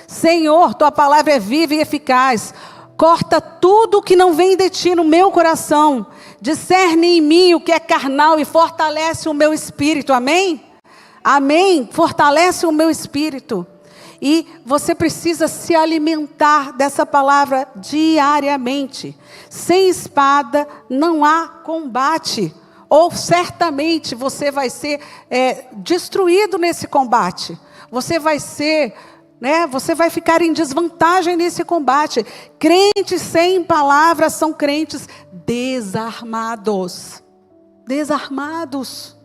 Senhor, tua palavra é viva e eficaz. Corta tudo o que não vem de ti no meu coração. Discerne em mim o que é carnal e fortalece o meu espírito. Amém? Amém? Fortalece o meu espírito. E você precisa se alimentar dessa palavra diariamente. Sem espada não há combate. Ou certamente você vai ser destruído nesse combate. Você vai ser, né? Você vai ficar em desvantagem nesse combate. Crentes sem palavras são crentes desarmados. Desarmados.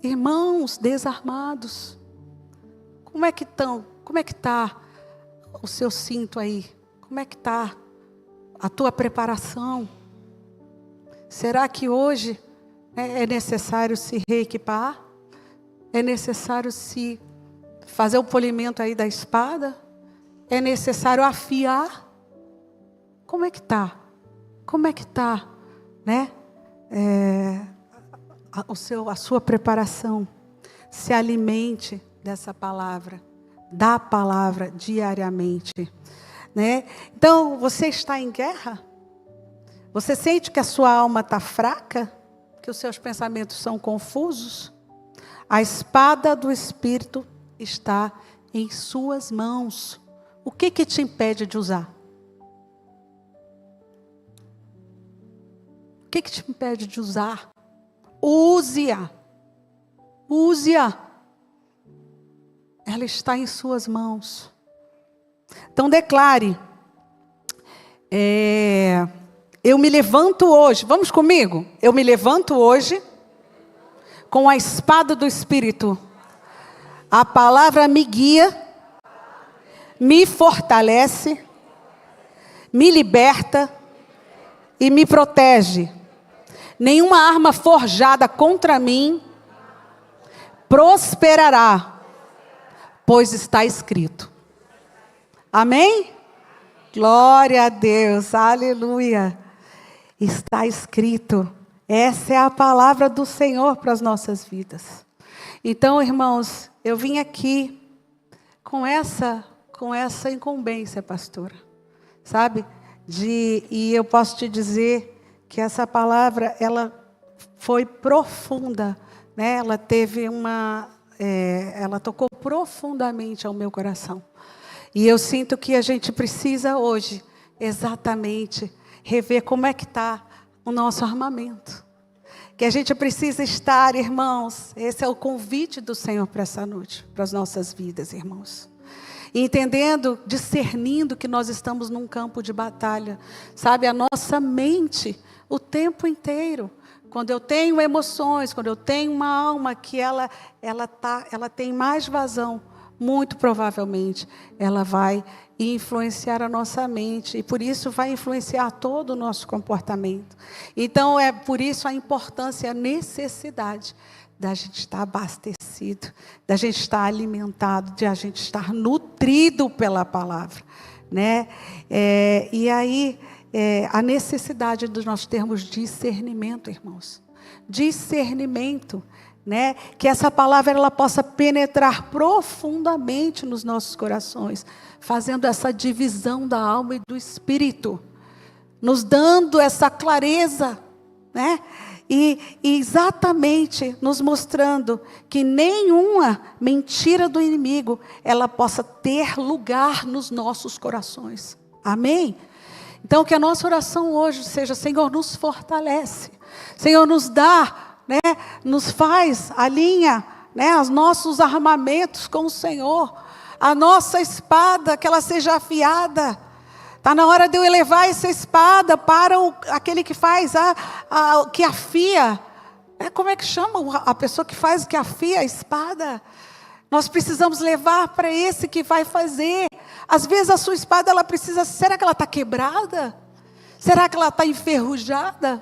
Irmãos, desarmados. Como é que estão? Como é que está o seu cinto aí? Como é que está a tua preparação? Será que hoje é necessário se reequipar? É necessário se fazer o polimento aí da espada? É necessário afiar? Como é que está? Como é que está, né? A sua preparação? Se alimente dessa palavra, da palavra diariamente, né? Então, você está em guerra? Você sente que a sua alma está fraca? Que os seus pensamentos são confusos? A espada do Espírito está em suas mãos. O que te impede de usar? O que te impede de usar? Use-a. Use-a. Ela está em suas mãos. Então declare. Eu me levanto hoje. Vamos comigo? Eu me levanto hoje com a espada do Espírito. A palavra me guia, me fortalece, me liberta e me protege. Nenhuma arma forjada contra mim prosperará, pois está escrito. Amém? Glória a Deus, aleluia. Está escrito. Essa é a palavra do Senhor para as nossas vidas. Então, irmãos, eu vim aqui com essa incumbência, pastora, sabe? E eu posso te dizer que essa palavra, ela foi profunda, né? Ela teve ela tocou profundamente ao meu coração. E eu sinto que a gente precisa hoje, exatamente, rever como é que está o nosso armamento. Que a gente precisa estar, irmãos, esse é o convite do Senhor para essa noite, para as nossas vidas, irmãos. Entendendo, discernindo que nós estamos num campo de batalha. Sabe, a nossa mente, o tempo inteiro. Quando eu tenho emoções, quando eu tenho uma alma que ela tem mais vazão, muito provavelmente ela vai influenciar a nossa mente. E por isso vai influenciar todo o nosso comportamento. Então é por isso a importância, a necessidade da gente estar abastecido, da gente estar alimentado, de a gente estar nutrido pela palavra, né? E aí, a necessidade de nós termos discernimento, irmãos. Discernimento, né? Que essa palavra ela possa penetrar profundamente nos nossos corações, fazendo essa divisão da alma e do espírito, nos dando essa clareza, né? E exatamente nos mostrando que nenhuma mentira do inimigo, ela possa ter lugar nos nossos corações. Amém? Então que a nossa oração hoje seja: Senhor, nos fortalece. Senhor, nos dá, né? Nos faz, alinha, né? Os nossos armamentos com o Senhor. A nossa espada, que ela seja afiada. Está na hora de eu elevar essa espada para aquele que faz, que afia. Como é que chama a pessoa que afia a espada? Nós precisamos levar para esse que vai fazer. Às vezes a sua espada, ela precisa, será que ela está quebrada? Será que ela está enferrujada?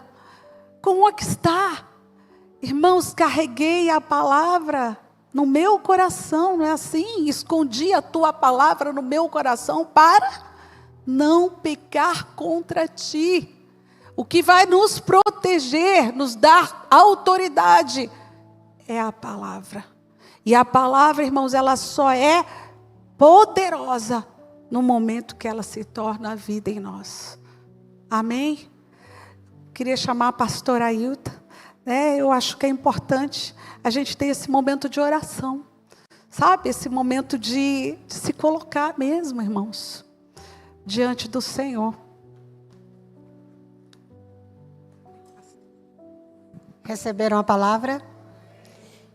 Como é que está? Irmãos, carreguei a palavra no meu coração, não é assim? Escondi a tua palavra no meu coração para não pecar contra ti. O que vai nos proteger, nos dar autoridade, é a palavra. E a palavra, irmãos, ela só é poderosa no momento que ela se torna a vida em nós. Amém? Queria chamar a pastora Ailton, né? Eu acho que é importante a gente ter esse momento de oração. Sabe? Esse momento de se colocar mesmo, irmãos, diante do Senhor. Receberam a palavra?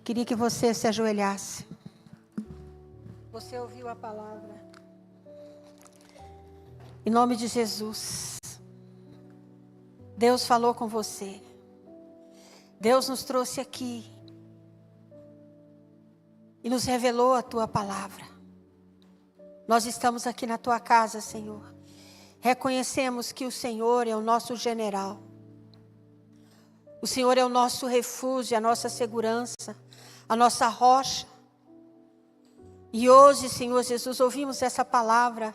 Queria que você se ajoelhasse. Você ouviu a palavra? Em nome de Jesus. Deus falou com você. Deus nos trouxe aqui e nos revelou a tua palavra. Nós estamos aqui na tua casa, Senhor. Reconhecemos que o Senhor é o nosso general. O Senhor é o nosso refúgio, a nossa segurança, a nossa rocha. E hoje, Senhor Jesus, ouvimos essa palavra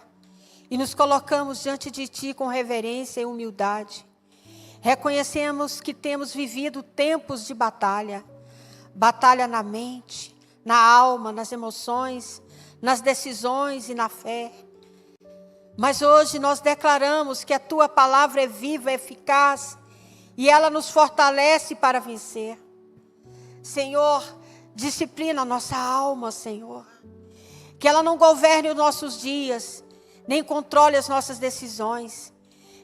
e nos colocamos diante de Ti com reverência e humildade. Reconhecemos que temos vivido tempos de batalha. Batalha na mente, na alma, nas emoções, nas decisões e na fé. Mas hoje nós declaramos que a Tua palavra é viva, é eficaz e ela nos fortalece para vencer. Senhor, disciplina a nossa alma, Senhor. Que ela não governe os nossos dias, nem controle as nossas decisões.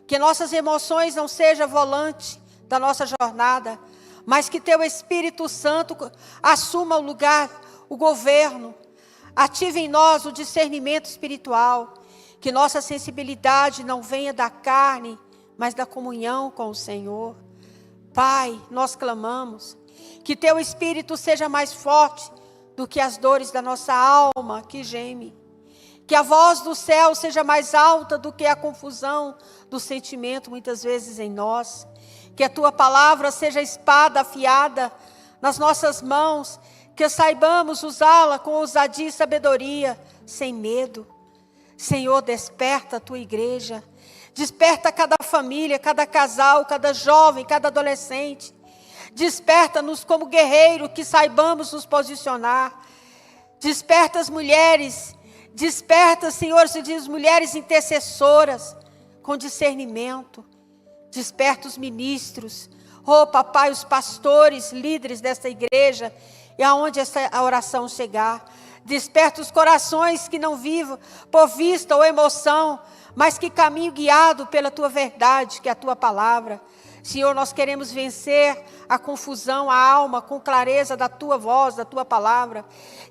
Que nossas emoções não sejam volante da nossa jornada, mas que Teu Espírito Santo assuma o lugar, o governo. Ative em nós o discernimento espiritual. Que nossa sensibilidade não venha da carne, mas da comunhão com o Senhor. Pai, nós clamamos que Teu Espírito seja mais forte do que as dores da nossa alma que geme. Que a voz do céu seja mais alta do que a confusão do sentimento muitas vezes em nós. Que a tua palavra seja espada afiada nas nossas mãos, que saibamos usá-la com ousadia e sabedoria, sem medo. Senhor, desperta a tua igreja, desperta cada família, cada casal, cada jovem, cada adolescente. Desperta-nos como guerreiro, que saibamos nos posicionar. Desperta as mulheres, desperta, Senhor, se diz mulheres intercessoras, com discernimento. Desperta os ministros, oh papai, os pastores, líderes desta igreja, e aonde essa oração chegar. Desperta os corações que não vivam por vista ou emoção, mas que caminham guiado pela tua verdade, que é a tua palavra. Senhor, nós queremos vencer a confusão, a alma, com clareza da tua voz, da tua palavra.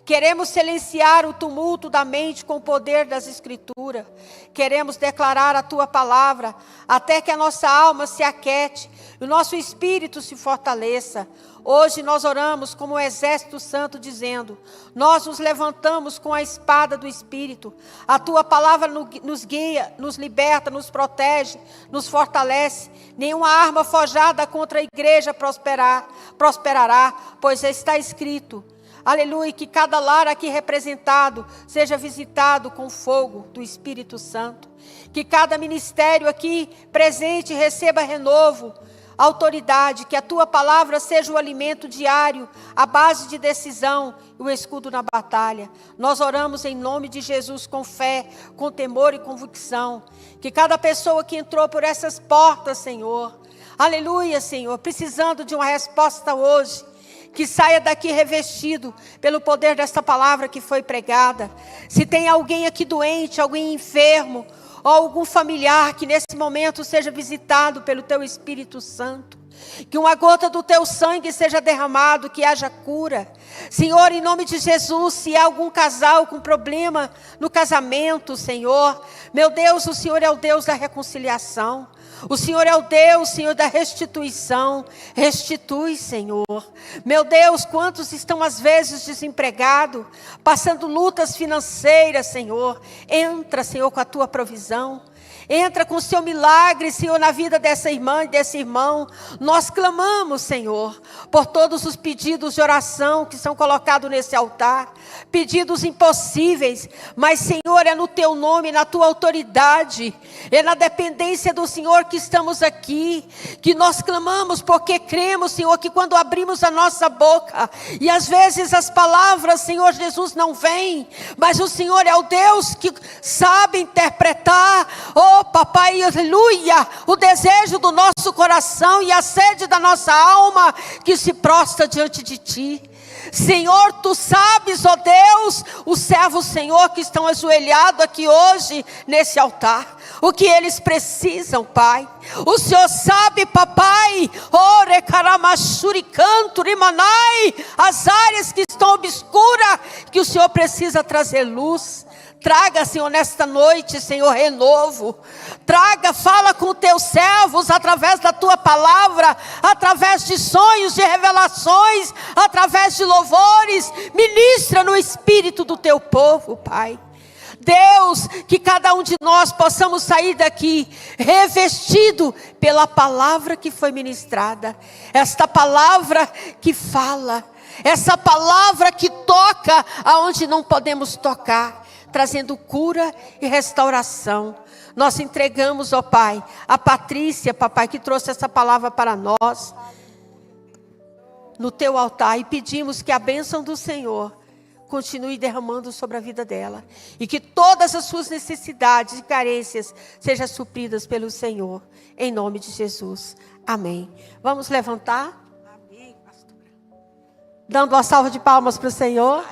Queremos silenciar o tumulto da mente com o poder das escrituras. Queremos declarar a tua palavra, até que a nossa alma se aquete, e o nosso espírito se fortaleça. Hoje nós oramos como um exército santo, dizendo: nós nos levantamos com a espada do Espírito. A tua palavra nos guia, nos liberta, nos protege, nos fortalece. Nenhuma arma forjada contra a igreja prosperará, pois está escrito, aleluia, que cada lar aqui representado seja visitado com fogo do Espírito Santo. Que cada ministério aqui presente receba renovo, autoridade, que a tua palavra seja o alimento diário, a base de decisão e o escudo na batalha. Nós oramos em nome de Jesus com fé, com temor e convicção. Que cada pessoa que entrou por essas portas, Senhor, aleluia, Senhor, precisando de uma resposta hoje, que saia daqui revestido pelo poder desta palavra que foi pregada. Se tem alguém aqui doente, alguém enfermo, ou algum familiar que nesse momento seja visitado pelo teu Espírito Santo, que uma gota do teu sangue seja derramado, que haja cura. Senhor, em nome de Jesus, se há algum casal com problema no casamento, Senhor, meu Deus, o Senhor é o Deus da reconciliação. O Senhor é o Deus, Senhor, da restituição. Restitui, Senhor. Meu Deus, quantos estão às vezes desempregados, passando lutas financeiras, Senhor. Entra, Senhor, com a tua provisão. Entra com o seu milagre, Senhor, na vida dessa irmã e desse irmão. Nós clamamos, Senhor, por todos os pedidos de oração que são colocados nesse altar. Pedidos impossíveis, mas, Senhor, é no teu nome, na tua autoridade, é na dependência do Senhor que estamos aqui, que nós clamamos, porque cremos, Senhor, que quando abrimos a nossa boca, e às vezes as palavras, Senhor Jesus, não vêm, mas o Senhor é o Deus que sabe interpretar, oh papai, aleluia, o desejo do nosso coração e a sede da nossa alma, que se prostra diante de ti. Senhor, tu sabes, ó Deus, os servos, Senhor, que estão ajoelhados aqui hoje nesse altar, o que eles precisam, Pai. O Senhor sabe, papai, as áreas que estão obscuras, que o Senhor precisa trazer luz. Traga, Senhor, nesta noite, Senhor, renovo. Traga, fala com teus servos através da tua palavra, através de sonhos, de revelações, através de louvores. Ministra no espírito do teu povo, Pai. Deus, que cada um de nós possamos sair daqui revestido pela palavra que foi ministrada. Esta palavra que fala, essa palavra que toca aonde não podemos tocar, trazendo cura e restauração. Nós entregamos, ó Pai, a Patrícia, papai, que trouxe essa palavra para nós, no teu altar, e pedimos que a bênção do Senhor continue derramando sobre a vida dela, e que todas as suas necessidades e carências sejam supridas pelo Senhor, em nome de Jesus, amém. Vamos levantar? Amém, pastora. Dando uma salva de palmas para o Senhor.